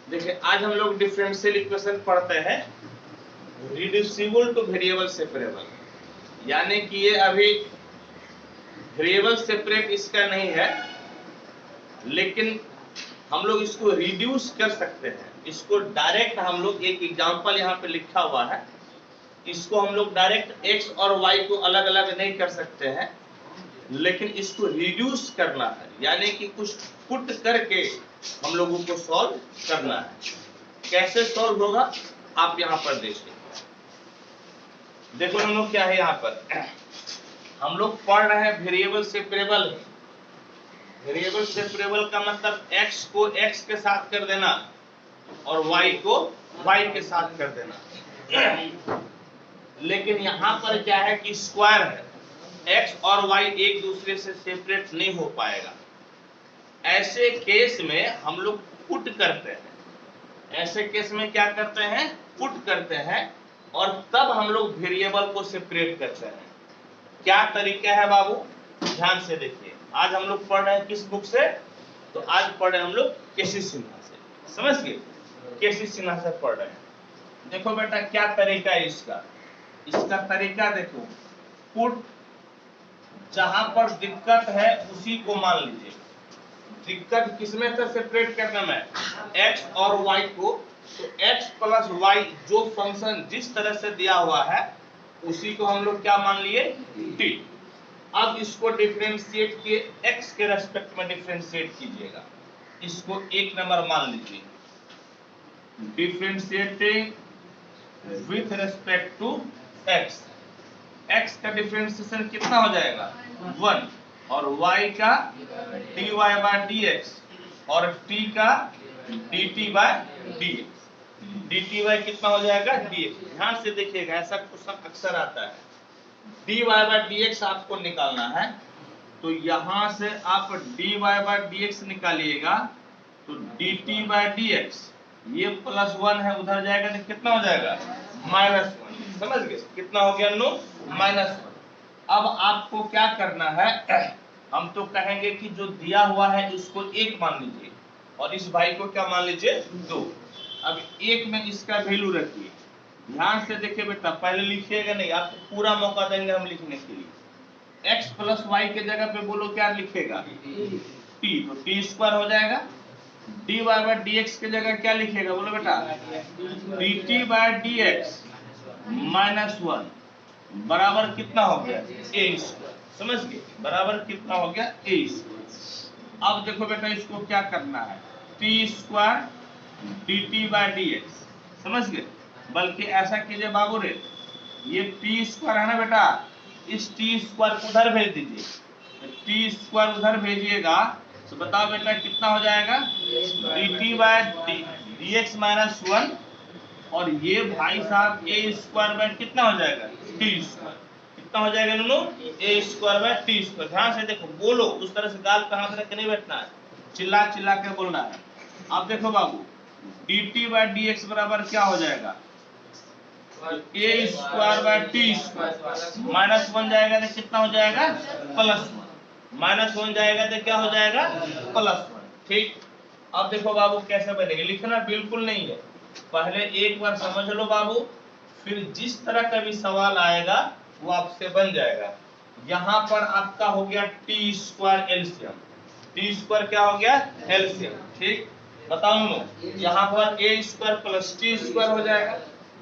देखिए आज हम लोग डिफरेंशियल इक्वेशन पढ़ते हैं रिड्यूसिबल टू वेरिएबल सेपरेबल, यानी कि ये अभी वेरिएबल सेपरेट इसका नहीं है, लेकिन हम लोग इसको रिड्यूस कर सकते हैं। इसको डायरेक्ट हम लोग एक एग्जांपल यहाँ पे लिखा हुआ है, इसको हम लोग डायरेक्ट x और y को अलग अलग नहीं कर सकते हैं, लेकिन इसको रिड्यूस करना है, यानी कि कुछ पुट करके हम लोगों को सॉल्व करना है। कैसे सॉल्व होगा आप यहाँ पर देखिए। देखो हम लोग क्या है यहाँ पर, हम लोग पढ़ रहे हैं वेरिएबल सेपरेबल। वेरिएबल सेपरेबल का मतलब x को x के साथ कर देना और y को y के साथ कर देना। लेकिन यहाँ पर क्या है कि स्क्वायर है, x और y एक दूसरे से सेपरेट नहीं हो पाएगा। ऐसे केस में हम लोग पुट करते हैं, ऐसे केस में क्या करते हैं, पुट करते हैं और तब हम लोग वेरिएबल को सेपरेट करते हैं। क्या तरीका है बाबू, ध्यान से देखिए। आज हम लोग पढ़ रहे हैं किस बुक से, तो आज पढ़ रहे हैं हम लोग केसी सिन्हा से, समझ गए, केसी सिन्हा से पढ़ रहे हैं। देखो बेटा क्या तरीका है इसका, इसका तरीका देखो। पुट, जहां पर दिक्कत है उसी को मान लीजिए। दिक्कत किसमें से सेपरेट करना में, x और y को, तो x प्लस y जो फंक्शन जिस तरह से दिया हुआ है उसी को हम लोग क्या मान लिए, t। अब इसको डिफरेंशिएट किए, x के रेस्पेक्ट में डिफरेंशिएट कीजिएगा, इसको एक नंबर मान लीजिए। Differentiating with respect to x, x का डिफरेंशिएशन कितना हो जाएगा 1, और y का dy बाय dx और t का dt by dx। dt by कितना हो जाएगा dx। ध्यान से देखिएगा, ऐसा क्वेश्चन अक्सर आता है। dy बाय dx आपको निकालना है, तो यहां से आप dy बाय dx निकालिएगा तो dt बाय dx ये +1 है, उधर जाएगा तो कितना हो जाएगा -1। समझ गए, कितना हो गया नो, -1। अब आपको क्या करना है, हम तो कहेंगे कि जो दिया हुआ है उसको 1 मान लीजिए और इस भाई को क्या मान लीजिए 2। अब 1 में इसका वैल्यू रखिए। ध्यान से देखिए बेटा, पहले लिखिएगा नहीं, आपको पूरा मौका देंगे हम लिखने के लिए। x प्लस y के जगह पे बोलो क्या लिखेगा t, तो t स्क्वायर हो जाएगा। dy बाय dx के जगह क्या लिखेगा बोलो बेटा, dt बाय dx -1 बराबर कितना हो गया a स्क्वायर। समझ गए, बराबर कितना हो गया a स्क्वायर। अब देखो बेटा इसको क्या करना है, t square dt by dx, समझ गए। बल्कि ऐसा कीजिए बाबू रे, ये t स्क्वायर है ना बेटा, इस t स्क्वायर को उधर भेज दीजिए। t स्क्वायर उधर भेजिएगा तो बताओ बेटा कितना हो जाएगा, dt बाय dx -1, और ये भाई साहब a स्क्वायर बाय कितना हो जाएगा t स्क्वायर। कितना हो जाएगा नूनू, a square by t square. ध्यान से देखो, बोलो उस तरह से गाल पे हाथ रख के नहीं बैठना है, चिल्ला चिल्ला के बोलना है। अब देखो बाबू, dt बाय dx बराबर क्या हो जाएगा, a square by t square -1 जाएगा तो कितना हो जाएगा +1, -1 जाएगा तो क्या हो जाएगा +1। ठीक, अब देखो बाबू कैसे बनेगा, लिखना बिल्कुल नहीं है, पहले एक बार समझ लो बाबू, फिर जिस तरह का भी सवाल आएगा वो आपसे बन जाएगा। यहाँ पर आपका हो गया t square LCM, t square क्या हो गया एलसीएम। ठीक, बताओ लो, यहाँ पर a square plus t square हो जाएगा,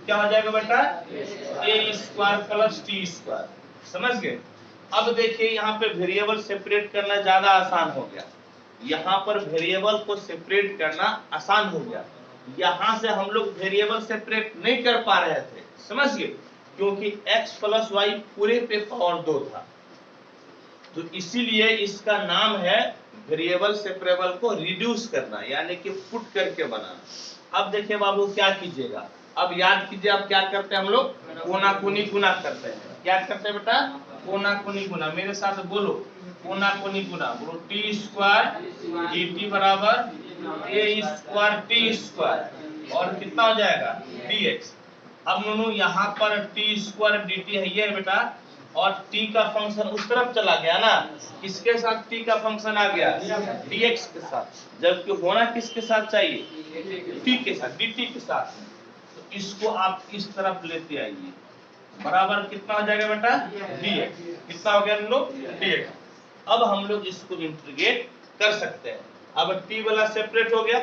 क्या हो जाएगा बेटा a square plus t square. समझ गए। अब देखिए यहाँ पे वेरिएबल सेपरेट करना ज्यादा आसान हो गया, यहाँ पर वेरिएबल को सेपरेट करना आसान हो गया। यहाँ से हम लोग वेरिएबल सेपरेट नहीं कर पा रहे थे, समझ गए, क्योंकि x प्लस y पूरे पे पावर 2 था, तो इसीलिए इसका नाम है वेरिएबल सेपरेबल को रिड्यूस करना, यानी कि पुट करके बनाना। अब देखिए बाबू क्या कीजिएगा, अब याद कीजिए, अब क्या करते हैं हम लोग, कोना कोनी गुना करते हैं। क्या करते हैं बेटा, कोना कोनी गुना, मेरे साथ बोलो, कोना कोनी गुना, बोलो t स्क्वायर dt बराबर a स्क्वायर t स्क्वायर और कितना हो जाएगा dx। अब नूनू यहाँ पर t स्क्वायर dt है ये बेटा, और t का फंक्शन उस तरफ चला गया ना, किसके साथ t का फंक्शन आ गया, dx के साथ, जबकि होना किसके साथ चाहिए, t के साथ, dt के साथ। तो इसको आप इस तरफ लेते आइए, बराबर कितना हो जाएगा बेटा, dx। कितना हो गया हम लोग, dx। अब हम लोग इसको इंटीग्रेट कर सकते हैं। अब t वाला सेपरेट हो गया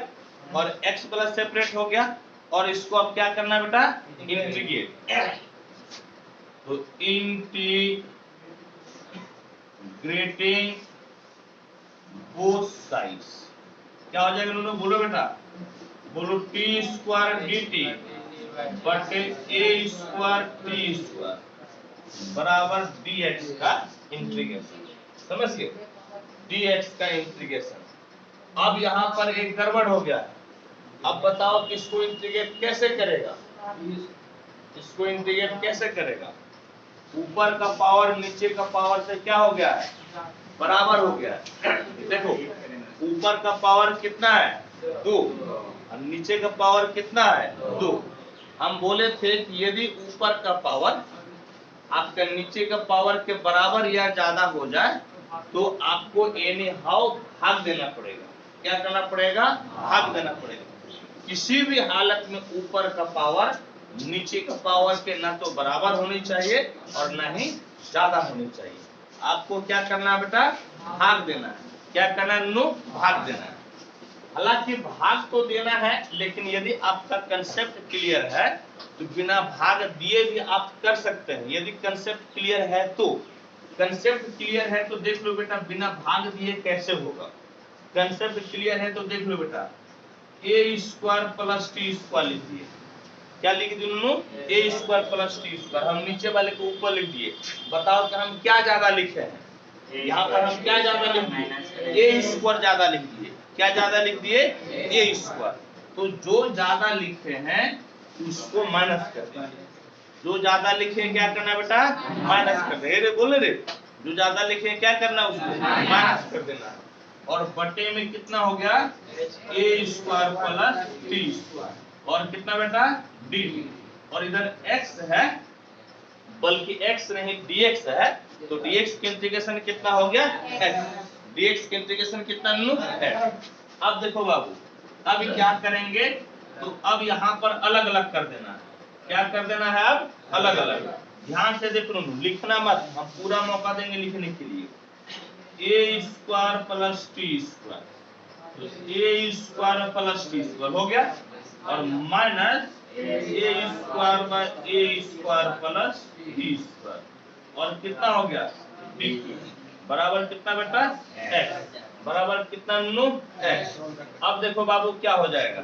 और x वाला सेपरेट हो गया, और इसको अब क्या करना है बेटा, इंटीग्रेट। तो इंटीग्रेटिंग बोथ साइड्स क्या हो जाएगा, दोनों बोलो बेटा, बोलो t स्क्वायर dt बटे a स्क्वायर t स्क्वायर बराबर dx का इंटीग्रेशन। समझ गए, dx का इंटीग्रेशन। अब यहाँ पर एक गड़बड़ हो गया, अब बताओ किसको इंटीग्रेट कैसे करेगा, इसको इंटीग्रेट कैसे करेगा, ऊपर का पावर नीचे का पावर से क्या हो गया है, बराबर हो गया है। देखो ऊपर का पावर कितना है, 2, और नीचे का पावर कितना है, 2। हम बोले थे कि यदि ऊपर का पावर आपका नीचे का पावर के बराबर या ज्यादा हो जाए तो आपको एनी हाउ भाग देना पड़ेगा। क्या करना पड़ेगा, भाग देना पड़ेगा। किसी भी हालत में ऊपर का पावर नीचे का पावर के ना तो बराबर होनी चाहिए और ना ही ज्यादा होनी चाहिए। आपको क्या करना है बेटा, भाग देना है। क्या करना है, भाग देना है। हालांकि भाग तो देना है, लेकिन यदि आपका कंसेप्ट क्लियर है तो बिना भाग दिए भी आप कर सकते हैं। यदि कंसेप्ट क्लियर है तो, कंसेप्ट क्लियर है तो देख लो बेटा बिना भाग दिए कैसे होगा। कंसेप्ट क्लियर है तो देख लो बेटा, a square plus T square लिख दिए। क्या लिख दिए दोनों, a square plus T square. हम नीचे वाले को ऊपर लिख दिए। बताओ कि हम क्या ज्यादा लिखे हैं, यहाँ पर हम क्या ज्यादा लिख दिए, a स्क्वायर ज्यादा लिख दिए। क्या ज्यादा लिख दिए, a स्क्वायर। तो जो ज्यादा लिखे हैं उसको माइनस कर दें। जो ज्यादा लिखे क्या करना बेटा, माइनस कर दे। रे बोले रे, जो ज्यादा लिखे क्या करना, उसको माइनस कर देना। और बटे में कितना हो गया, a square plus T square, और कितना बेटा, dt। और इधर x है, बल्कि x नहीं dx है, तो dx की इंटीग्रेशन कितना हो गया, x। dx की इंटीग्रेशन कितना है। अब देखो बाबू, अब क्या करेंगे, तो अब यहाँ पर अलग अलग कर देना है। क्या कर देना है, अब अलग अलग। ध्यान से देखो, लिखना मत, हम पूरा मौका देंगे लिखने के लिए। a square plus T square, तो a square plus T square हो गया, और minus a square by a square plus T square, और कितना हो गया, dt बराबर कितना बेटा, x बराबर कितना, नो x। अब देखो बाबू क्या हो जाएगा,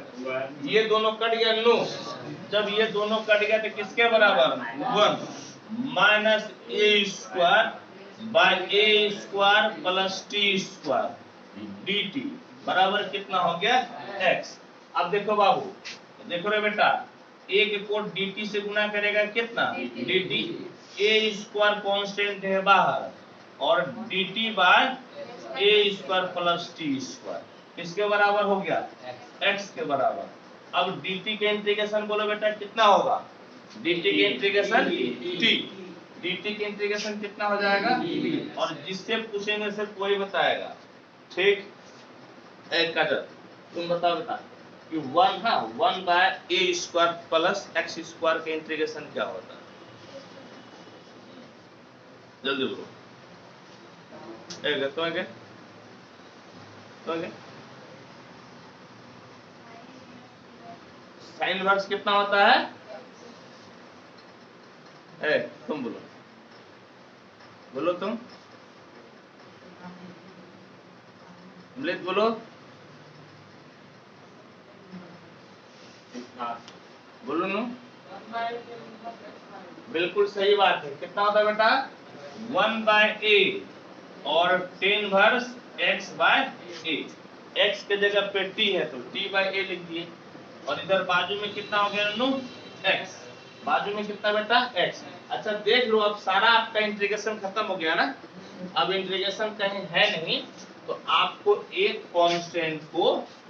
ये दोनों कट गया नो। जब ये दोनों कट गया तो किसके बराबर, 1 minus a square by a square plus T square dt बराबर कितना हो गया, x। अब देखो बाबू, देखो रे बेटा, a के को dt से गुना करेगा कितना, dt। a स्क्वायर कांस्टेंट है बाहर, और dt by a square plus T square किसके बराबर हो गया, x के बराबर। अब dt के इंटीग्रेशन बोलो बेटा कितना होगा, dt के इंटीग्रेशन t, dt के इंटीग्रेशन कितना हो जाएगा, और जिससे पूछेंगे सिर्फ कोई बताएगा। ठीक, एक का तुम बताओ बेटा कि 1 by a square plus x square के इंटीग्रेशन क्या होता है, जल्दी बोलो। एक तो आगे साइन इनवर्स कितना होता है, तुम बोलो तुम बोलो, बोलो नो। बिल्कुल सही बात है। कितना होता है बेटा, 1 बाय a और tan inverse x by a। x के जगह पे t है तो t बाय a लिख दिए, और इधर बाजू में कितना हो गया नो, x। बाजू में कितना बेटा, x। अच्छा देख लो, अब सारा आपका इंटीग्रेशन खत्म हो गया ना। अब इंटीग्रेशन कहीं है नहीं, तो आपको एक कांस्टेंट को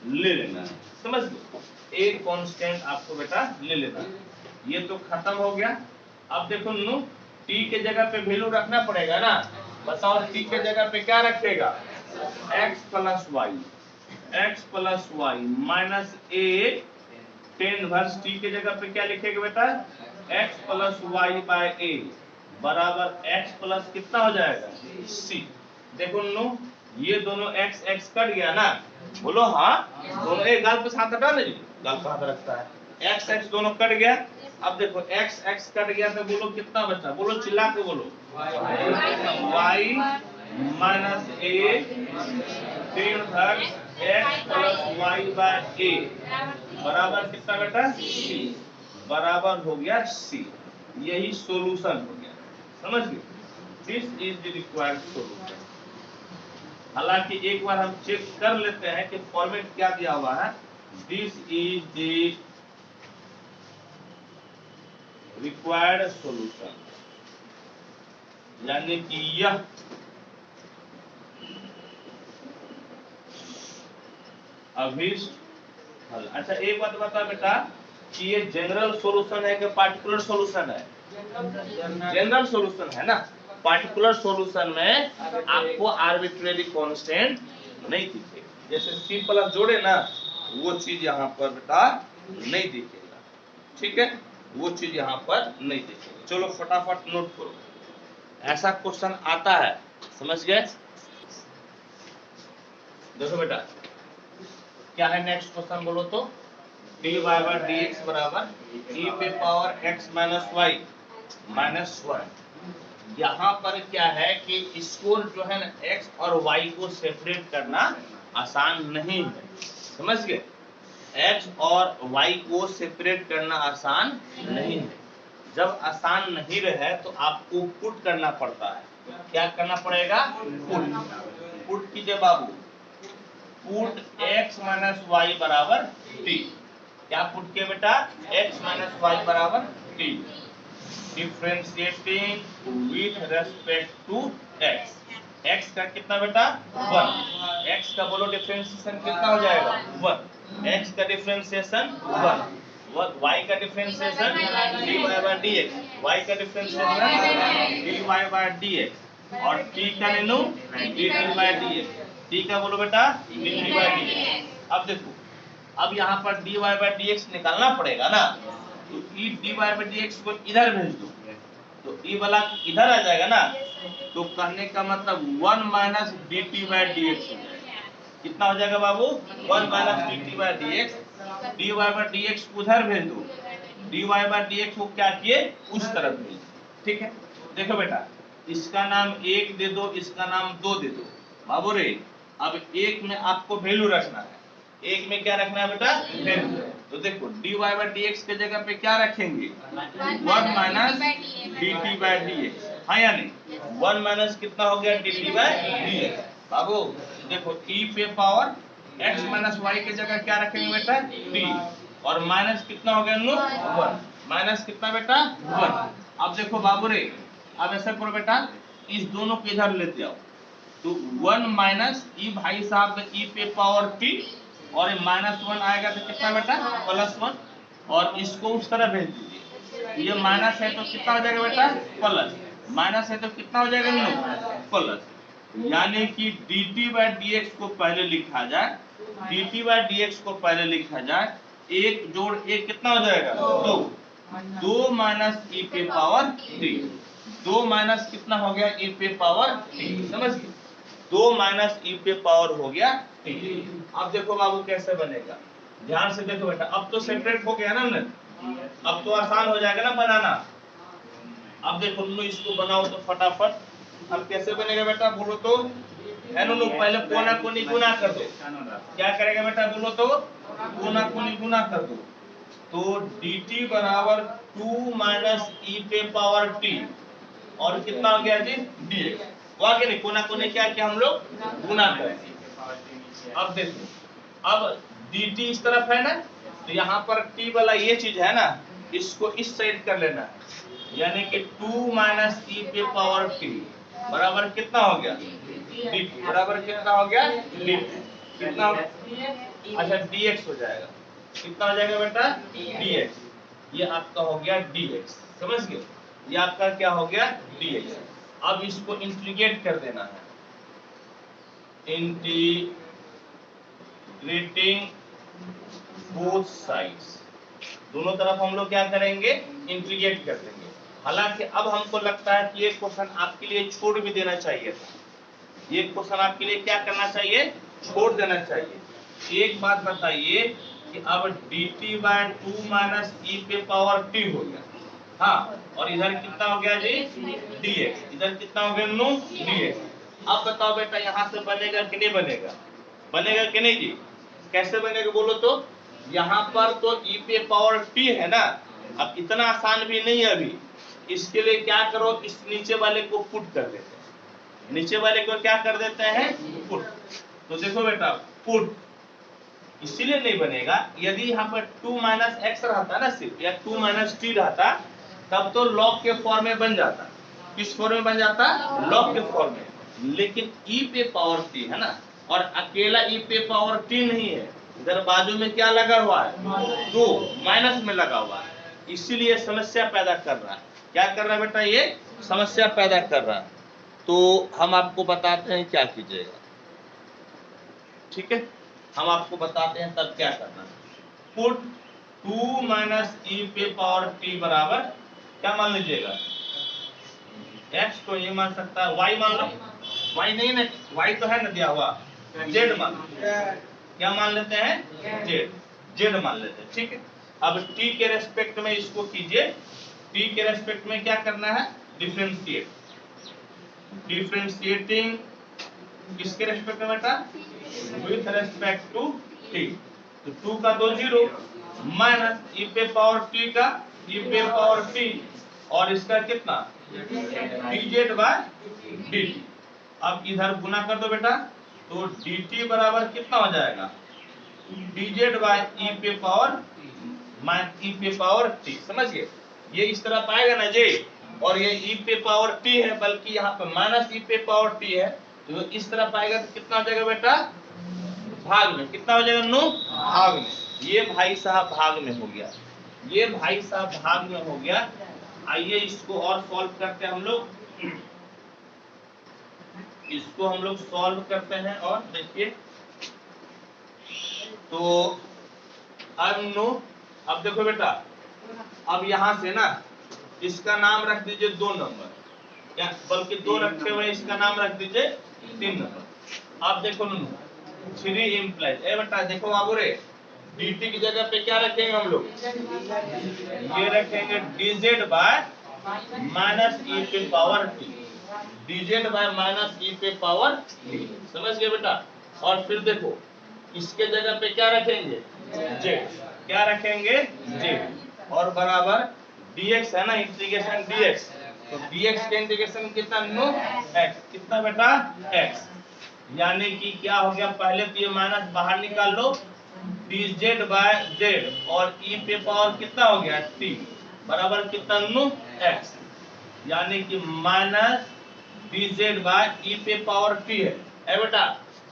ले लेना है। समझ लो, एक कांस्टेंट आपको बेटा ले लेना है। ये तो खत्म हो गया। अब देखो नो, टी के जगह पे वैल्यू रखना पड़ेगा ना। बताओ टी के जगह पे क्या रखेगा, x plus Y minus A tan inverse T के जगह पे क्या लिखेगा बेटा, x plus y by A बराबर x प्लस कितना हो जाएगा c। देखो नो ये दोनों x x कट गया ना, बोलो हाँ, दोनों एक गाल पे साथ हटा ना जी, गाल पे हाथ रखता है, x x दोनों कट गया। अब देखो x x कट गया तो बोलो कितना बचा, बोलो चिल्ला के बोलो, y minus A tan inverse x plus y by A बराबर कितना बेटा c, बराबर हो गया c। यही सॉल्यूशन हो गया, समझ गए। This is the required solution. हालांकि एक बार हम चेक कर लेते हैं कि फॉर्मेट क्या दिया हुआ है। This is the required solution, यानी कि यह अभीष्ट हल। अच्छा एक बात बता बेटा कि ये जनरल सॉल्यूशन है कि पार्टिकुलर सॉल्यूशन है, जनरल सॉल्यूशन है ना। पार्टिकुलर सॉल्यूशन में आपको आर्बिट्रेरी कांस्टेंट नहीं दिखेगा, जैसे सी प्लस जोड़े ना वो चीज यहाँ पर बेटा नहीं दिखेगा, ठीक है, वो चीज यहाँ पर नहीं दिखेगा। चलो फटाफट नोट करो, ऐसा क्वेश्चन आता है, समझ गए। देखो बेटा क्या है नेक्स्ट क्वेश्चन, बोलो तो dy बाय dx बराबर e पे power x minus y minus 1। यहाँ पर क्या है कि इसको जो है ना x और y को सेपरेट करना आसान नहीं है, समझ गए। x और y को सेपरेट करना आसान नहीं है। जब आसान नहीं रहे तो आपको पुट करना पड़ता है। क्या करना पड़ेगा, पुट कीजिए बाबू, पुट x माइनस वाई बराबर t। क्या पुट किया बेटा, x माइनस वाई बराबर t, differentiating with respect to x। x का कितना बेटा 1, x का बोलो डिफरेंशिएशन कितना हो जाएगा 1, x का डिफरेंशिएशन 1, y का differentiation dy by dx, y का डिफरेंशिएशन dy बाय dx और t का ले लो dt बाय dx, t का बोलो बेटा dt बाय dx। अब देखो अब यहाँ पर dy बाय dx निकालना पड़ेगा ना, तो e dy बाय dx को इधर भेज दो तो e वाला इधर आ जाएगा ना, तो कहने का मतलब 1 माइनस dt बाय dx हो जाएगा। कितना हो जाएगा बाबू 1 minus dt by dx, dy by dx उधर भेज दो, dy बाय dx को क्या किए उस तरफ भेज, ठीक है। देखो बेटा इसका नाम 1 दे दो, इसका नाम 2 दे दो बाबू रे। अब एक में आपको वैल्यू रखना है, एक में क्या रखना है बेटा वैल्यू। तो देखो dy बाय dx के जगह पे क्या रखेंगे 1 माइनस dt बाय dx, हाँ या नहीं, 1 माइनस कितना हो गया dt बाय dx। बाबू देखो e पे पावर x माइनस y के जगह क्या रखेंगे बेटा t, और माइनस कितना हो गया नो 1, माइनस कितना बेटा 1। अब देखो बाबू रे अब ऐसा करो बेटा इस दोनों को इधर लेते आओ, तो 1 माइनस e भाई साहब e पे पावर t और माइनस 1 आएगा तो कितना बेटा प्लस 1, और इसको उस तरह भेज दीजिए। ये माइनस है तो कितना हो जाएगा बेटा प्लस, माइनस है तो कितना हो जाएगा नो प्लस, यानी कि dt बाय dx को पहले लिखा जाए, dt बाय dx को पहले लिखा जाए, 1 जोड़ 1 कितना हो जाएगा 2, 2 माइनस e पे पावर t, 2 माइनस कितना हो गया e पे पावर t, समझ गए, 2 माइनस e पे पावर हो गया t। अब देखो बाबू कैसे बनेगा, ध्यान से देखो बेटा, अब तो सेपरेट हो गया ना, अब तो आसान हो जाएगा ना बनाना। अब देखो नो इसको बनाओ तो फटाफट, अब कैसे बनेगा बेटा बोलो तो, है नो पहले कोना कोनी गुना कर दो, क्या करेगा बेटा बोलो तो कोना कोनी गुना कर दो, तो dt बराबर 2 माइनस e पे पावर t और कितना हो गया जी dx, हुआ कि नहीं, कोना कोने क्या किया हम लोग गुना करेंगे। अब देखो अब dt इस तरफ है ना, तो यहाँ पर t वाला ये चीज है ना, इसको इस साइड कर लेना है, यानी कि 2 माइनस e पे पावर t बराबर कितना हो गया dt, बराबर कितना हो गया dt, कितना हो गया अच्छा dx हो जाएगा, कितना हो जाएगा बेटा dx, ये आपका हो गया dx, समझ गए। ये आपका क्या हो गया dx। अब इसको इंटीग्रेट कर देना है, इंटीग्रेटिंग बोथ साइड्स, दोनों तरफ हम लोग क्या करेंगे इंटीग्रेट कर देंगे। हालांकि अब हमको लगता है कि ये क्वेश्चन आपके लिए छोड़ भी देना चाहिए था, ये क्वेश्चन आपके लिए क्या करना चाहिए छोड़ देना चाहिए। एक बात बताइए कि अब dt बाय 2 माइनस e पे पावर t हो गया, हाँ, और इधर कितना हो गया जी dx, इधर कितना हो गया नो dx। अब बताओ बेटा यहाँ से बनेगा कि नहीं बनेगा, बनेगा कि नहीं जी, कैसे बनेगा बोलो तो। यहाँ पर तो e पे पावर t है ना, अब इतना आसान भी नहीं है अभी, इसके लिए क्या करो इस नीचे वाले को पुट कर देते हैं, नीचे वाले को क्या कर देते हैं पुट। तो देखो बेटा पुट इसीलिए नहीं बनेगा, यदि यहाँ पर 2 माइनस एक्स रहता ना सिर्फ, या 2 माइनस टी रहता तब तो लॉग के फॉर्म में बन जाता। किस फॉर्म में बन जाता लॉग के फॉर्म में, लेकिन e पे पावर t है ना, और अकेला e पे पावर t नहीं है, इधर बाजू में क्या लगा हुआ है 2 माइनस में लगा हुआ है, इसीलिए समस्या पैदा कर रहा है। क्या कर रहा है बेटा ये समस्या पैदा कर रहा है। तो हम आपको बताते हैं क्या कीजिएगा, ठीक है, हम आपको बताते हैं तब क्या करना है। पुट 2 माइनस e पे पावर t बराबर क्या मान लीजिएगा, x को ये मान सकता है, y मान लो, y नहीं ना, y तो है ना दिया हुआ, z मान, क्या मान लेते हैं z मान लेते हैं, ठीक है। अब t के रेस्पेक्ट में इसको कीजिए, t के रेस्पेक्ट में क्या करना है डिफरेंशिएट, डिफरेंशिएटिंग किसके रेस्पेक्ट में बेटा विथ रेस्पेक्ट टू t, तो 2 का 2 0 माइनस e पे पावर t का e पे पावर t, और इसका कितना dz बाय dt। अब इधर गुना कर दो बेटा, तो dt बराबर कितना हो जाएगा dz बाय e पे पावर माइनस e पे पावर t, समझिए ये इस तरह पाएगा ना जी, और ये e पे पावर t है, बल्कि यहाँ पे माइनस e पे पावर t है, तो इस तरह पाएगा तो कितना हो जाएगा बेटा भाग में, कितना हो जाएगा नो भाग में। ये भाई साहब भाग में हो गया, ये भाई साहब भाग में हो गया। आइए इसको और सॉल्व करते हैं हम लोग, इसको हम लोग सॉल्व करते हैं, और देखिए तो अब देखो बेटा, अब यहां से ना इसका नाम रख दीजिए 2 नंबर, या बल्कि 2 रखे हुए इसका नाम रख दीजिए 3 नंबर। अब देखो 3 इम्प्लाइज, ए बेटा देखो बाबू रे, dt की जगह पे क्या रखेंगे हम लोग, ये रखेंगे dz बाय माइनस e पे power t, dz bye minus e पे पावर t, समझ गए बेटा। और फिर देखो इसके जगह पे क्या रखेंगे z, क्या रखेंगे z, और बराबर dx है ना, इंटीग्रेशन dx, तो dx के इंटीग्रेशन कितना नो x, कितना बेटा x, यानी कि क्या हो गया, पहले तो ये माइनस बाहर निकाल लो, dz बाय z, और e पे पावर कितना हो गया t बराबर कितना नो x, यानी कि माइनस dz बाय e पे पावर t है। ए बेटा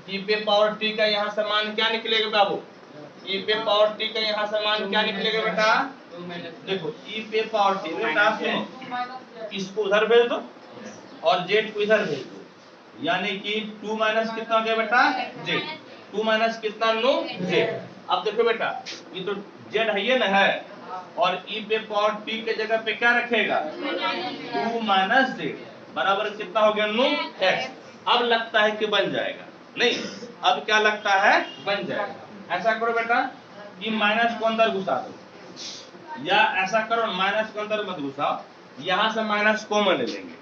e पे पावर t का यहाँ से मान क्या निकलेगा बाबू, e पे पावर t का यहाँ से मान क्या निकलेगा बेटा, देखो e पे पावर t बेटा सुनो, इसको उधर भेज दो और z को इधर भेज दो, यानी कि 2 माइनस कितना हो गया बेटा z, 2 माइनस कितना नो z। अब देखो बेटा ये तो z है, ये ना है, और e पे पावर t के जगह पे क्या रखेगा 2 माइनस z बराबर कितना हो गया नो x। अब लगता है कि बन जाएगा, नहीं अब क्या लगता है बन जाएगा। ऐसा करो बेटा कि माइनस को अंदर घुसा दो, या ऐसा करो माइनस को अंदर मत घुसाओ, यहाँ से माइनस कॉमन ले लेंगे,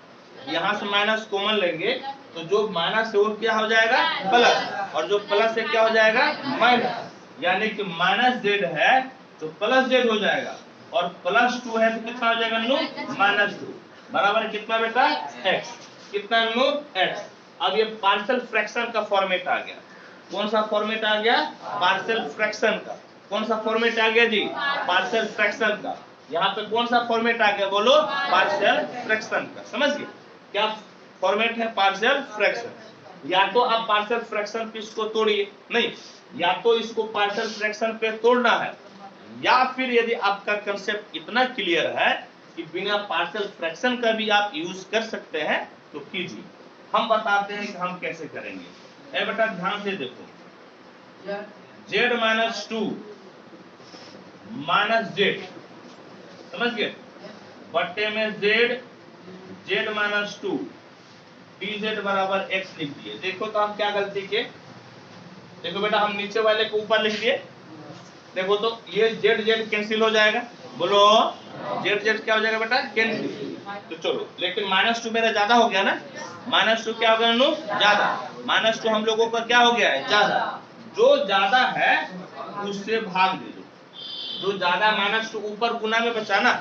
यहाँ से माइनस कॉमन लेंगे, तो जो माइनस है वो क्या हो जाएगा प्लस, और जो प्लस है क्या हो जाएगा माइनस, यानी कि माइनस z है तो प्लस z हो जाएगा, और प्लस 2 है तो कितना हो जाएगा नो माइनस 2 बराबर कितना बेटा x, कितना नो x। अब ये पार्शियल फ्रैक्शन का फॉर्मेट आ गया, कौन सा फॉर्मेट आ गया पार्शियल फ्रैक्शन का, कौन सा फॉर्मेट आ गया जी पार्शियल फ्रैक्शन का, यहाँ पे कौन सा फॉर्मेट आ गया बोलो पार्शियल फ्रैक्शन का, समझ गए क्या फॉर्मेट है पार्शियल फ्रैक्शन। या तो आप पार्शियल फ्रैक्शन पे इसको तोड़िए, नहीं या तो इसको पार्शियल फ्रैक्शन पे तोड़ना है, या फिर यदि आपका कंसेप्ट इतना क्लियर है कि बिना पार्शियल फ्रैक्शन का भी आप यूज कर सकते हैं तो कीजिए। हम बताते हैं कि हम कैसे करेंगे। ए बेटा ध्यान से देखो, z माइनस 2 माइनस जेड, समझ गए, बट्टे में z माइनस 2 dz बराबर x लिख दिए। देखो तो हम क्या गलती किए, देखो बेटा हम नीचे वाले को ऊपर लिख दिए। देखो तो ये z कैंसिल हो जाएगा, बोलो z क्या हो जाएगा बेटा, कैंसिल। तो चलो, लेकिन -2 मेरा ज्यादा हो गया ना, -2 क्या हो गया नु, ज्यादा। -2 हम लोगों का क्या हो गया है, ज्यादा। जो ज्यादा है उससे भाग दे दो। जो ज्यादा -2 ऊपर गुना में बचा ना,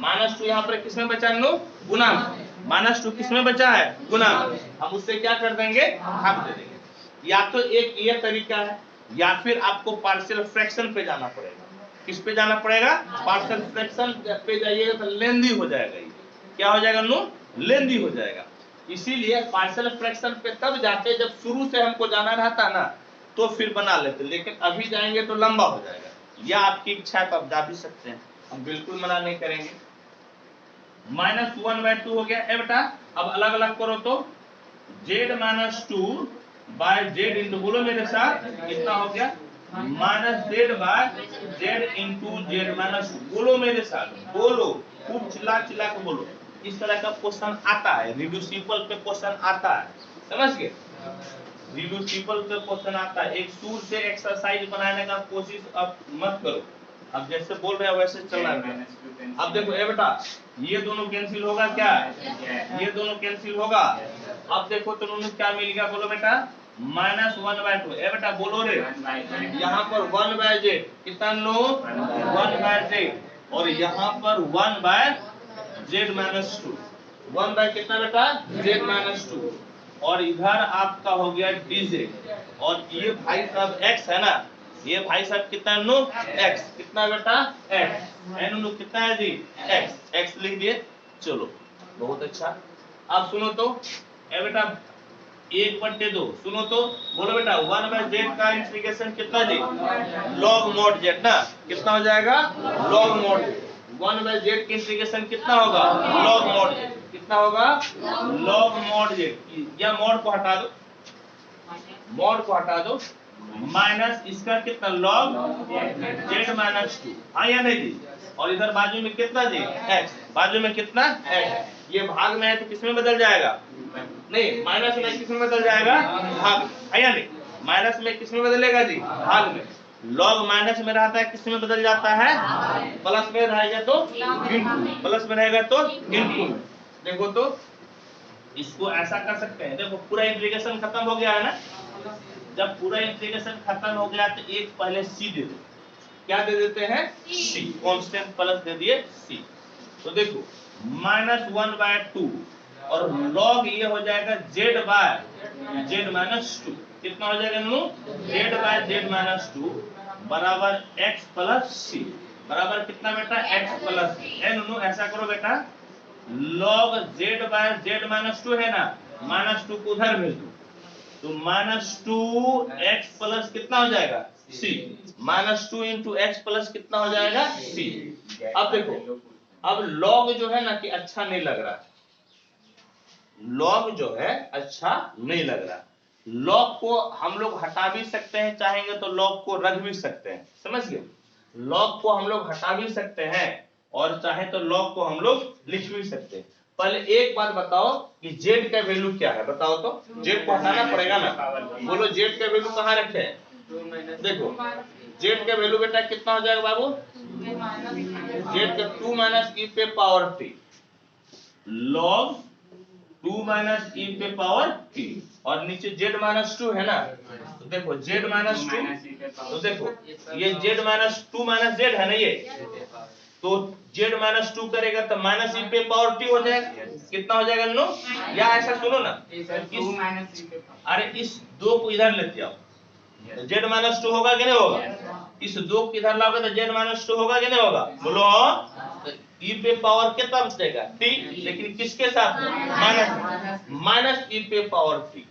-2 यहाँ पर किस में बचा नु, गुना में। -2 किस में बचा है, गुना में। हम उससे क्या कर देंगे, भाग दे देंगे। या तो एक ये तरीका है, या फिर आपको पार्शियल फ्रैक्शन पे जाना पड़ेगा। किस पे जाना पड़ेगा, पार्शियल फ्रैक्शन पे जाइएगा तो लेंदी हो जाएगा। ये क्या हो जाएगा नु, लेंदी हो जाएगा। इसीलिए पार्शियल फ्रैक्शन पे तब जाते जब शुरू से हमको जाना रहता ना, तो फिर बना लेते, लेकिन अभी जाएंगे तो लंबा हो जाएगा। या आपकी इच्छा है तो आप जा भी सकते हैं, हम बिल्कुल मना नहीं करेंगे। -1/2 हो गया। ए बेटा अब अलग अलग करो तो z minus 2 by z into, बोलो मेरे साथ कितना हो गया, -z by z into z minus 2। बोलो मेरे साथ, बोलो खूब चिल्ला चिल्ला के बोलो। इस तरह का क्वेश्चन आता है, रिड्यूसिबल पे क्वेश्चन आता है, समझ गए, रिड्यूसिबल पे क्वेश्चन आता है। एक सूर से एक्सरसाइज बनाने का कोशिश अब मत करो, अब जैसे बोल रहे हैं वैसे चलना है। अब देखो ए बेटा ये दोनों कैंसिल होगा क्या, ये दोनों कैंसिल होगा। अब देखो तो दोनों क्या मिल गया, बोलो बेटा -1/2। ए बेटा बोलो रे, यहाँ पर 1/z कितना लो, 1/z, और यहाँ पर 1/z माइनस 2, 1 बाय कितना बेटा, z माइनस 2, और इधर आपका हो गया dz, और ये भाई साहब x है ना, ये भाई साहब कितना नो, x कितना बेटा, x एन नो कितना है जी, x लिख दिए। चलो बहुत अच्छा। अब सुनो तो ए बेटा 1/2, सुनो तो बोलो बेटा 1/z का इंटीग्रेशन कितना जी, log mod z ना, कितना हो जाएगा, log mod z। 1/z की इंटीग्रेशन कितना होगा, log mod z, कितना होगा, log mod z। या mod को हटा दो, mod को हटा दो, माइनस इसका कितना, log z माइनस 2, हाँ या नहीं जी। और इधर बाजू में कितना जी, x, बाजू में कितना x, ये भाग में है तो किसमें बदल जाएगा, नहीं माइनस में किसमें बदल जाएगा, भाग, है या नहीं, माइनस में किसमें बदलेगा जी, भाग में। log माइनस में रहता है किसमें बदल जाता है, प्लस में रहेगा तो इंटू, प्लस में रहेगा तो इंटू। देखो तो इसको ऐसा कर सकते हैं, देखो पूरा इंटीग्रेशन खत्म हो गया है ना, जब पूरा इंटीग्रेशन खत्म हो गया तो एक पहले c दे दो, क्या दे देते हैं, c, कांस्टेंट प्लस दे दिए c। तो देखो -1/2 और log ये हो जाएगा z बाय z माइनस 2, कितना हो जाएगा नु, z बाय z माइनस 2 बराबर x प्लस c, बराबर कितना बेटा, x प्लस c। नु ऐसा करो बेटा, log z by z minus 2 है ना, -2 को उधर भेज दो, तो -2 x प्लस कितना हो जाएगा, c, -2 इंटू x प्लस कितना हो जाएगा, c। अब देखो अब log जो है ना कि अच्छा नहीं लग रहा, log जो है अच्छा नहीं लग रहा। log को हम लोग हटा भी सकते हैं, चाहेंगे तो log को रख भी सकते हैं, समझ गए, log को हम लोग हटा भी सकते हैं और चाहे तो log को हम लोग लिख भी सकते हैं। पहले एक बात बताओ कि z का वैल्यू क्या है, बताओ तो, z को हटाना पड़ेगा ना, बोलो z का वैल्यू कहाँ रखे हैं, देखो z का वैल्यू बेटा कितना हो जाएगा बाबू, z का 2 माइनस e पे power t, log 2 minus e पे पावर t, और नीचे z माइनस 2 है ना, तो देखो z माइनस 2, तो देखो ये z माइनस 2 माइनस z है ना, ये तो z माइनस 2 करेगा तो माइनस e पे पावर t हो जाएगा, कितना हो जाएगा नो। या ऐसा सुनो ना, अरे इस 2 को इधर लेते आओ, z माइनस 2 होगा कि नहीं होगा, इस 2 को इधर लाओगे तो z माइनस 2 होगा कि नहीं होगा, बोलो e पे पावर कितना बचेगा, t, लेकिन किसके साथ, माइनस e पे पावर t,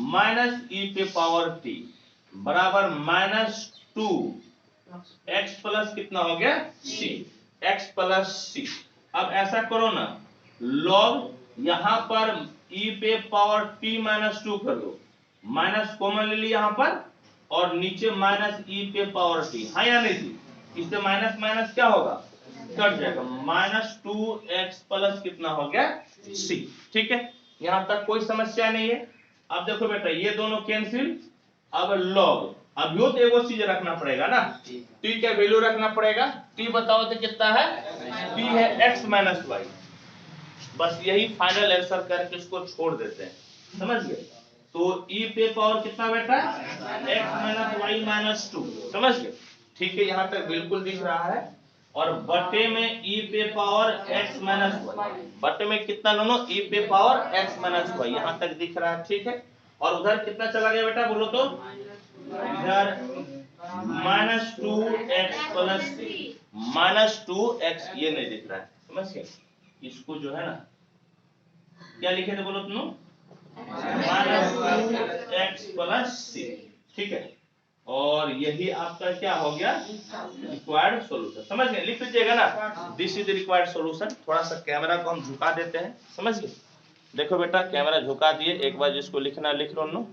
माइनस e पे पावर t बराबर -2 x प्लस कितना हो गया, c, x प्लस c। अब ऐसा करो ना, log यहां पर e पे पावर t माइनस 2 कर दो, माइनस कॉमन ले लिया यहां पर, और नीचे माइनस e पे पावर t, हाँ या नहीं जी? इससे माइनस माइनस क्या होगा, कट जाएगा, माइनस 2x प्लस कितना हो गया c। ठीक है, यहां तक कोई समस्या नहीं है। अब देखो बेटा ये दोनों कैंसिल, अब log, अब यो तो एगो चीज रखना पड़ेगा ना, t का वैल्यू रखना पड़ेगा। t बताओ तो कितना है, t है x माइनस वाई। बस यही फाइनल आंसर करके इसको छोड़ देते हैं, समझ गए? तो e पे पावर कितना बेटा, x माइनस वाई माइनस 2, समझ गए? ठीक है, यहाँ तक बिल्कुल दिख रहा है। और बटे में e पे पावर x माइनस वाई, बटे में कितना दोनों, e पे पावर x माइनस वाई, यहाँ तक दिख रहा है। ठीक है, और उधर कितना चला गया बेटा बोलो तो, इधर minus 2x plus minus 2x, ये नहीं दिख रहा है, समझ गए? इसको जो है ना क्या लिखे थे बोलो तुम, माइनस 2x प्लस c। ठीक है, और यही आपका क्या हो गया, रिक्वायर्ड सॉल्यूशन। समझ गए? लिख लीजिएगा ना, this is the required solution. थोड़ा सा कैमरा को हम झुका देते हैं, समझ गए? देखो बेटा कैमरा झुका दिए, एक बार जिसको लिखना लिख लो।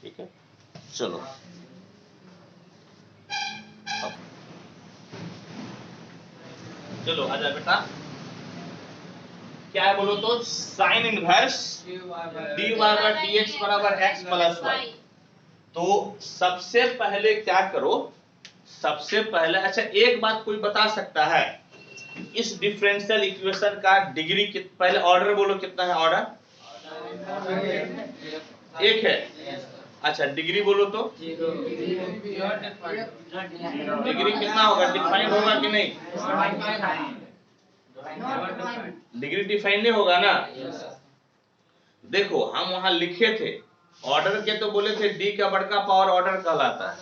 ठीक है, चलो चलो आजा बेटा, क्या है बोलो तो, sine inverse dy by dx बराबर x प्लस y। तो सबसे पहले क्या करो, सबसे पहले, अच्छा एक बात कोई बता सकता है, इस डिफरेंशियल इक्वेशन का डिग्री पहले ऑर्डर बोलो कितना है, ऑर्डर एक है। अच्छा डिग्री बोलो तो, डिग्री कितना होगा, डिफाइंड होगा कि नहीं, डिग्री डिफाइंड नहीं होगा ना। देखो हम वहां लिखे थे ऑर्डर के, तो बोले थे डी का बड़का पावर ऑर्डर कहलाता है,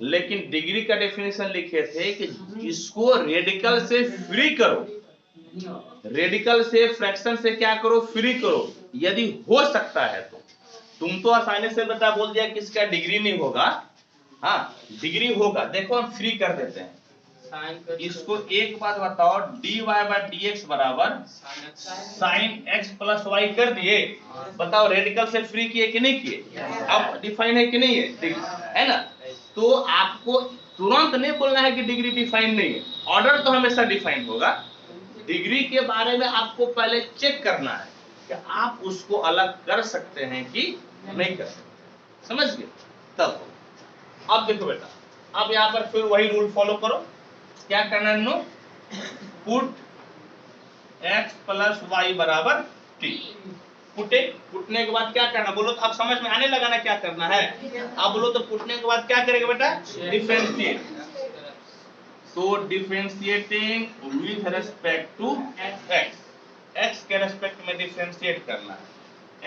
लेकिन डिग्री का डेफिनेशन लिखे थे कि इसको रेडिकल से फ्री करो, रेडिकल से फ्रैक्शन से क्या करो, फ्री करो, यदि हो सकता है तो। तुम तो आसानी से बेटा बोल दिया कि इसका डिग्री नहीं होगा, हाँ डिग्री होगा। देखो हम फ्री कर देते हैं इसको। एक बात बताओ, dy बाय dx बराबर साइन x प्लस वाई कर दिए, बताओ रेडिकल से फ्री किए कि नहीं किए? अब डिफाइन है कि नहीं है ना? तो आपको तुरंत नहीं बोलना है कि डिग्री डिफाइन नहीं है, ऑर्डर तो हमेशा डिफाइन होगा। डिग्री के बारे में आपको पहले चेक करना है कि आप उसको अलग कर सकते हैं कि नहीं कर सकते, समझ गए? तब अब देखो बेटा, अब यहाँ पर फिर वही रूल फॉलो करो। क्या करना है नो, पुट x प्लस वाई बराबर t। पुटे, पुटने के बाद क्या करना बोलो तो, अब समझ में आने लगा ना क्या करना है। अब बोलो तो पुटने के बाद क्या करेगा बेटा, डिफरेंशिएट। तो differentiating with respect to x, x के रेस्पेक्ट में डिफरेंशिएट करना है।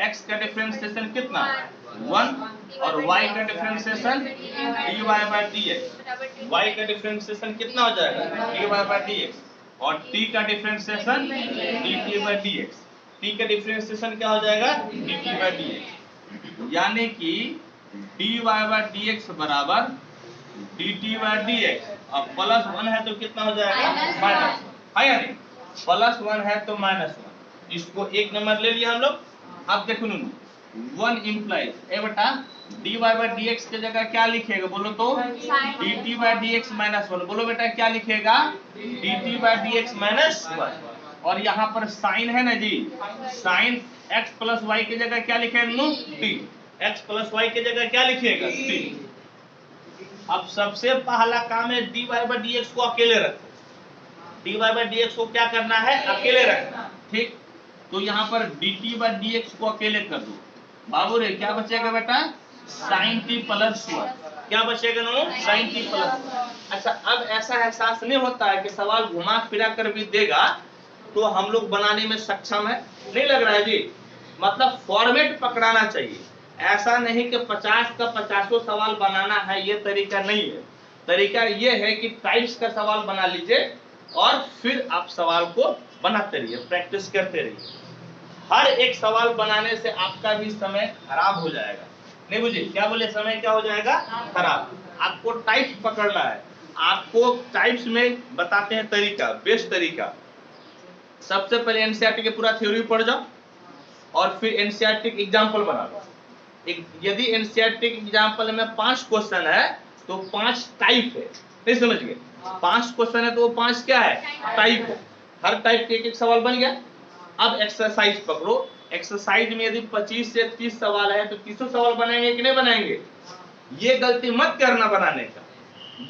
x का डिफरेंशिएशन कितना 1, और y का differentiation dy by dx, y का डिफरेंशिएशन कितना हो जाएगा dy बाय dx, और t का differentiation dt by dx, t का डिफरेंशिएशन क्या हो जाएगा dt बाय dx, यानी कि dy बाय dx बराबर dt बाय dx। अब प्लस 1 है तो कितना हो जाएगा माइनस, है या नहीं? प्लस 1 है तो माइनस 1, इसको एक नंबर ले लिया हम लोग। अब देखो 1 इंप्लाइज ए बेटा dy बाय dx की जगह क्या लिखेगा बोलो तो, dt बाय dx माइनस 1। बोलो बेटा क्या लिखेगा, dt बाय dx माइनस 1। और यहाँ पर साइन है ना जी, साइन x प्लस वाई की जगह क्या लिखेगा t, x प्लस वाई की जगह क्या लिखिएगा t। अब सबसे पहला काम है dy बाय dx को अकेले रखो, dy बाय dx को क्या करना है, अकेले रखना, ठीक? तो यहाँ पर dt बाय dx को अकेले कर दो, बाबू रे क्या बचेगा बेटा sin t प्लस 1, क्या बचेगा नो sin t प्लस 1। अच्छा अब ऐसा एहसास नहीं होता है कि सवाल घुमा फिरा कर भी देगा तो हम लोग बनाने में सक्षम है, नहीं लग रहा है जी? मतलब फॉर्मेट पकड़ाना चाहिए, ऐसा नहीं कि 50 का 50 सवाल बनाना है, ये तरीका नहीं है। तरीका ये है कि टाइप्स का सवाल बना लीजिए और फिर आप सवाल को बनाते रहिए, प्रैक्टिस करते रहिए। हर एक सवाल बनाने से आपका भी समय खराब हो जाएगा, नहीं बुझे? क्या बोले, समय क्या हो जाएगा खराब। आपको टाइप्स पकड़ना है, आपको टाइप्स में बताते हैं तरीका, बेस्ट तरीका। सबसे पहले एनसीईआरटी के पूरा थ्योरी पढ़ जाओ और फिर एनसीईआरटी के एग्जाम्पल बना लो। यदि एनसीईआरटी के एग्जाम्पल में 5 क्वेश्चन है तो 5 टाइप है, नहीं समझ गए? 5 क्वेश्चन है तो वो 5 क्या है? टाइप है। हर टाइप के एक सवाल बन गया। अब एक्सरसाइज पकड़ो, एक्सरसाइज में यदि 25 से 30 सवाल है तो 30 सवाल बनाएंगे कि नहीं बनाएंगे? ये गलती मत करना बनाने का,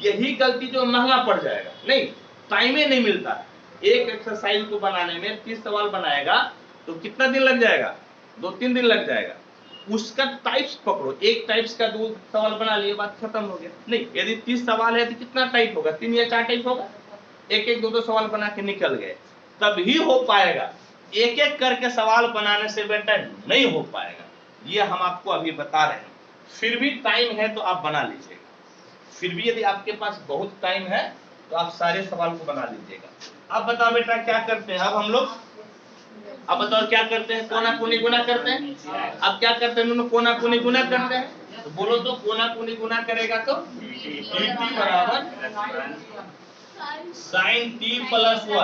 यही गलती जो महंगा पड़ जाएगा। नहीं, टाइम ही नहीं मिलता। एक एक्सरसाइज को बनाने में 30 सवाल बनाएगा तो कितना दिन लग जाएगा? 2-3 दिन लग जाएगा। उसका टाइप्स पकड़ो, एक टाइप्स का 2 सवाल बना लिए, बात खत्म हो गया। नहीं, यदि 30 सवाल है तो कितना टाइप होगा? 3 या 4 टाइप होगा। एक एक 2-2 सवाल बना के निकल गए, तभी हो पाएगा। एक एक करके सवाल बनाने से बेटर नहीं हो पाएगा। ये हम आपको अभी बता रहे हैं। फिर भी टाइम है तो आप बना लीजिएगा। फिर भी यदि आपके पास बहुत टाइम है तो आप सारे सवाल को बना लीजिएगा। अब बताओ बेटा क्या करते हैं अब हम लोग? अब बताओ क्या करते हैं? कोना कोनी गुना करते हैं। अब क्या करते हैं? कोना कोनी गुना करते हैं। तो बोलो तो कोना कोनी गुना करेगा तो dt बराबर sin t प्लस 1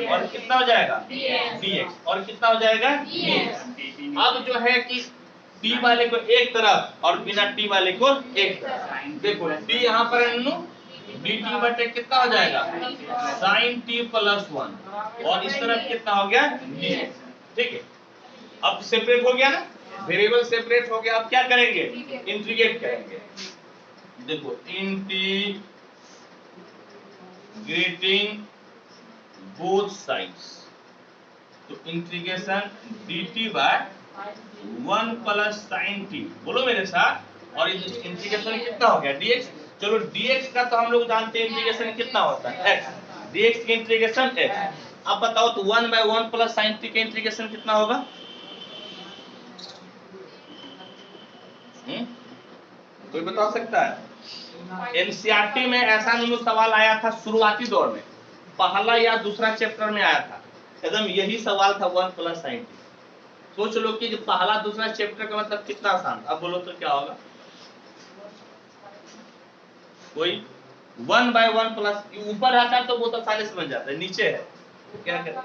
और कितना हो जाएगा? dx। और कितना हो जाएगा? dx। अब जो है कि t वाले को एक तरफ और बिना t वाले को एक तरफ। देखो t यहाँ पर है dt बटे कितना हो जाएगा? sin t प्लस 1 और इस तरफ कितना हो गया? dx। ठीक है, अब सेपरेट हो गया ना, वेरिएबल सेपरेट हो गया। अब क्या करेंगे? इंटीग्रेट करेंगे। देखो इंटीग्रेटिंग बोथ साइड्स, तो integration dt by 1 plus sine t, बोलो मेरे साथ। और इंटीग्रेशन कितना हो गया? dx। चलो dx का तो हम लोग जानते हैं इंटीग्रेशन कितना होता है? x। dx की इंटीग्रेशन x। अब बताओ तो 1 बाय 1 प्लस साइन t का इंटीग्रेशन कितना होगा? कोई बता सकता है? एनसीईआरटी में ऐसा नहीं सवाल आया था शुरुआती दौर में, पहला या दूसरा चैप्टर में आया था, एकदम यही सवाल था 1 प्लस साइन टी। सोच लो कि पहला दूसरा चैप्टर का मतलब कितना आसान। अब बोलो तो क्या होगा? कोई 1 बाय 1 प्लस ऊपर आता तो वो तो आसानी से बन जाता है, नीचे है तो क्या करें?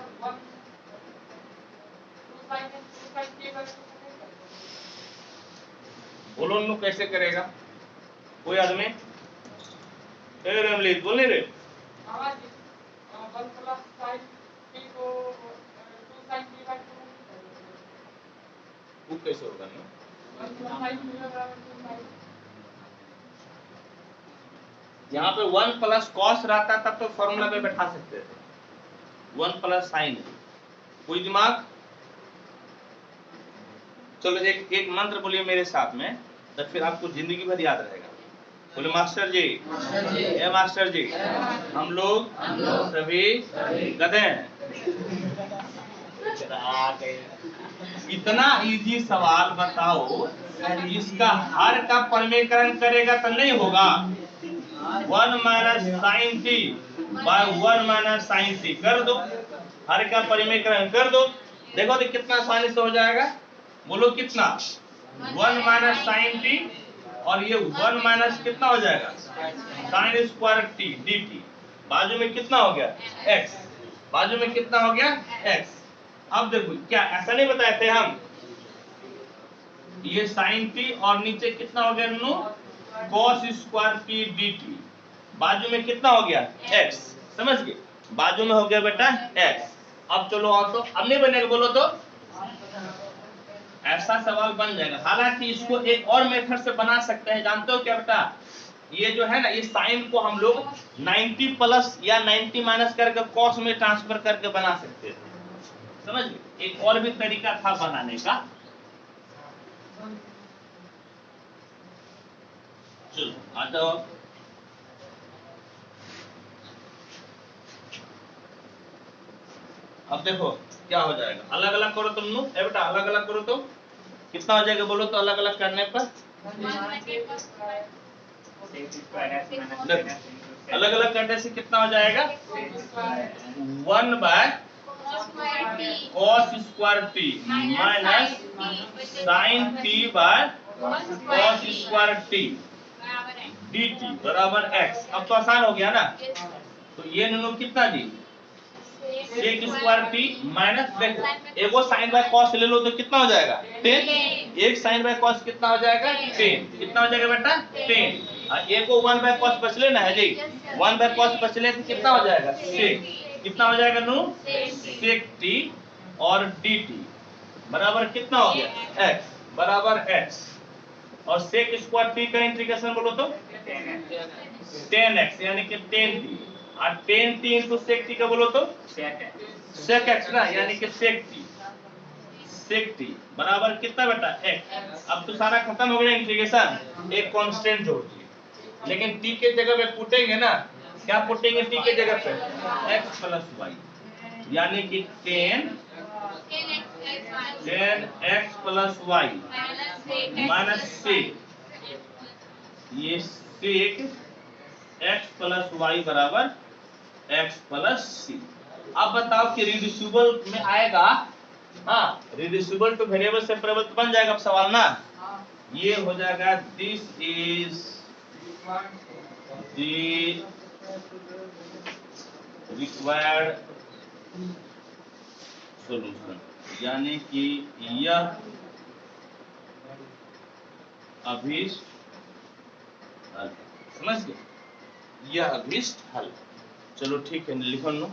बोलो नु कैसे करेगा कोई आदमी? रमलीत बोल नहीं रहे? वो कैसे होगा ना? यहाँ पे 1 प्लस कॉस रहता तब तो फॉर्मूला पे बैठा सकते थे। 1 प्लस साइन, कोई दिमाग? चलो एक मंत्र बोलिए मेरे साथ में, तो फिर आपको जिंदगी भर याद रहेगा। बोले मास्टर जी, मास्टर जी, हम लोग सभी गधे हैं। इतना इजी सवाल बताओ, इसका हर का परिमेयकरण करेगा तो नहीं होगा। 1 minus sine T by 1 minus sine T कर दो, हर का परिमेयकरण कर दो, देखो तो कितना आसानी से हो जाएगा। बोलो कितना? 1 माइनस साइन टी और ये 1 माइनस कितना हो जाएगा? Sine square T dt। बाजू में कितना हो गया? x। बाजू में कितना हो गया? x। अब देखो क्या ऐसा नहीं बताए थे हम? ये साइन टी और नीचे कितना हो गया नो? cos square T dt। बाजू में कितना हो गया? x। समझ गए? बाजू में हो गया बेटा x। अब चलो और तो अब नहीं बनेगा, बोलो तो ऐसा सवाल बन जाएगा। हालांकि इसको एक और मेथड से बना सकते हैं, जानते हो क्या बेटा? ये जो है ना, ये साइन को हम लोग 90 प्लस या 90 माइनस करके कॉस में ट्रांसफर करके बना सकते हैं। समझ गए? एक और भी तरीका था बनाने का। चलो आ जाओ। अब देखो क्या हो जाएगा, अलग अलग करो तुम लोग। बेटा अलग अलग करो तो कितना हो जाएगा? बोलो तो अलग अलग करने पर अलग अलग करने से कितना हो जाएगा? 1 by cos square T minus sine T by cos square T dt बराबर x। अब तो आसान हो गया ना। तो ये नोनो कितना जी sec स्क्वायर t माइनस देखो एगो sin बाय cos ले लो तो कितना हो जाएगा 10। एक sin बाय cos कितना हो जाएगा 10। कितना हो जाएगा बेटा 10। और एक को 1 बाय cos बच लेना है जी। 1 बाय cos बच ले तो कितना हो जाएगा sec। कितना हो जाएगा नो sec t और dt बराबर कितना हो गया x बराबर x। और sec स्क्वायर t का इंटीग्रेशन बोलो तो 10x यानी कि 10t। और 10t into sec t का बोलो तो sec x ना यानी कि sec t बराबर कितना बेटा x। अब तो सारा खत्म हो गया इंटीग्रेशन। एक कांस्टेंट जोड़ दिए लेकिन t के जगह पे पुटेंगे ना। क्या पुटेंगे t के जगह पे x प्लस y यानी कि 10x plus y minus sec ये sec x प्लस y बराबर x प्लस c। अब बताओ कि रिड्यूसिबल में आएगा। हाँ रिड्यूसिबल टू वेरिएबल सेपरेबल तो बन जाएगा अब सवाल ना। ये हो जाएगा this is the required solution यानी कि यह अभीष्ट हल। समझ गए यह अभीष्ट हल। चलो ठीक है लिखो लो।